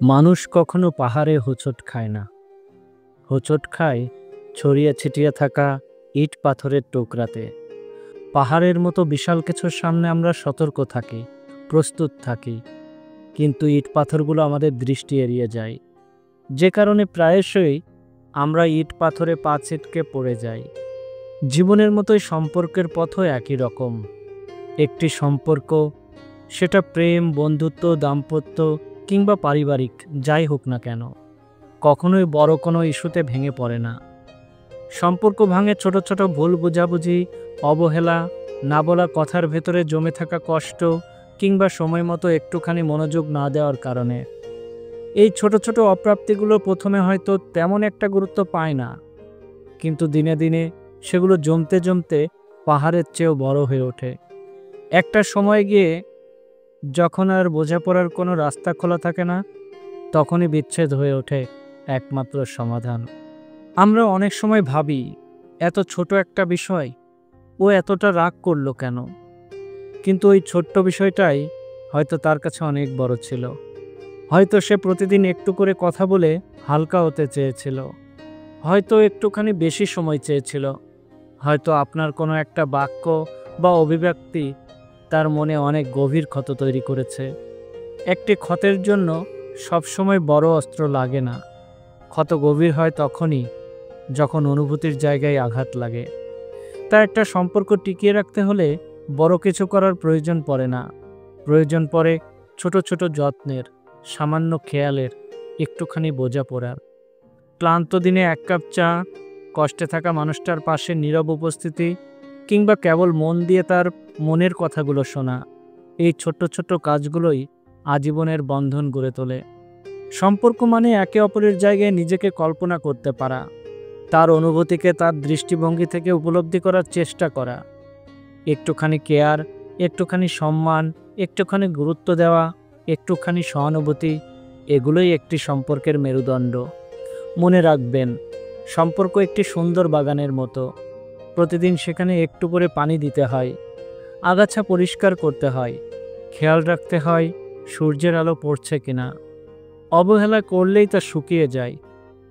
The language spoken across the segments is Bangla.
মানুষ কখনো পাহাড়ে হোঁচট খায় না, হোঁচট খায় ছড়িয়ে ছিটিয়ে থাকা ইট পাথরের টুকরাতে। পাহাড়ের মতো বিশাল কিছুর সামনে আমরা সতর্ক থাকি, প্রস্তুত থাকি, কিন্তু ইট পাথরগুলো আমাদের দৃষ্টি এড়িয়ে যায়, যে কারণে প্রায়শই আমরা ইট পাথরে পা ছিটকে পড়ে যাই। জীবনের মতোই সম্পর্কের পথও একই রকম। একটি সম্পর্ক, সেটা প্রেম, বন্ধুত্ব, দাম্পত্য কিংবা পারিবারিক যাই হোক না কেন, কখনোই বড় কোনো ইস্যুতে ভেঙে পড়ে না। সম্পর্ক ভাঙে ছোট ছোট ভুল বোঝাবুঝি, অবহেলা, না বলা কথার ভেতরে জমে থাকা কষ্ট কিংবা সময় মতো একটুখানি মনোযোগ না দেওয়ার কারণে। এই ছোট ছোট অপ্রাপ্তিগুলো প্রথমে হয়তো তেমন একটা গুরুত্ব পায় না, কিন্তু দিনে দিনে সেগুলো জমতে জমতে পাহাড়ের চেয়েও বড় হয়ে ওঠে। একটা সময় গিয়ে যখন আর বোঝাপড়ার কোনো রাস্তা খোলা থাকে না, তখনই বিচ্ছেদ হয়ে ওঠে একমাত্র সমাধান। আমরা অনেক সময় ভাবি, এত ছোট একটা বিষয়, ও এতটা রাগ করলো কেন? কিন্তু ওই ছোট্ট বিষয়টাই হয়তো তার কাছে অনেক বড় ছিল। হয়তো সে প্রতিদিন একটু করে কথা বলে হালকা হতে চেয়েছিল, হয়তো একটুখানি বেশি সময় চেয়েছিল, হয়তো আপনার কোনো একটা বাক্য বা অভিব্যক্তি তার মনে অনেক গভীর ক্ষত তৈরি করেছে। একটি ক্ষতের জন্য সবসময় বড় অস্ত্র লাগে না, ক্ষত গভীর হয় তখনই যখন অনুভূতির জায়গায় আঘাত লাগে। তাই একটা সম্পর্ক টিকিয়ে রাখতে হলে বড় কিছু করার প্রয়োজন পড়ে না, প্রয়োজন পড়ে ছোট ছোট যত্নের, সামান্য খেয়ালের, একটুখানি বোঝাপড়ার। ক্লান্ত দিনে এক কাপ চা, কষ্টে থাকা মানুষটার পাশে নীরব উপস্থিতি, কিংবা কেবল মন দিয়ে তার মনের কথাগুলো শোনা, এই ছোট্ট ছোট্ট কাজগুলোই আজীবনের বন্ধন গড়ে তোলে। সম্পর্ক মানে একে অপরের জায়গায় নিজেকে কল্পনা করতে পারা, তার অনুভূতিকে তার দৃষ্টিভঙ্গি থেকে উপলব্ধি করার চেষ্টা করা। একটুখানি কেয়ার, একটুখানি সম্মান, একটুখানি গুরুত্ব দেওয়া, একটুখানি সহানুভূতি, এগুলোই একটি সম্পর্কের মেরুদণ্ড। মনে রাখবেন, সম্পর্ক একটি সুন্দর বাগানের মতো। প্রতিদিন সেখানে একটু করে পানি দিতে হয়, আগাছা পরিষ্কার করতে হয়, খেয়াল রাখতে হয় সূর্যের আলো পড়ছে কিনা। অবহেলা করলেই তা শুকিয়ে যায়।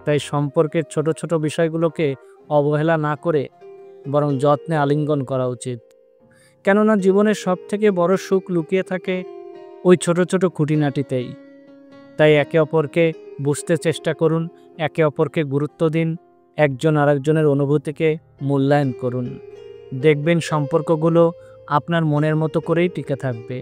তাই সম্পর্কের ছোট ছোট বিষয়গুলোকে অবহেলা না করে বরং যত্নে আলিঙ্গন করা উচিত। কেননা জীবনের সবথেকে বড় সুখ লুকিয়ে থাকে ওই ছোট ছোট খুঁটিনাটিতেই। তাই একে অপরকে বুঝতে চেষ্টা করুন, একে অপরকে গুরুত্ব দিন, একজন আরেকজনের অনুভূতিকে মূল্যায়ন করুন। দেখবেন সম্পর্কগুলো আপনার মনের মতো করেই টিকে থাকবে।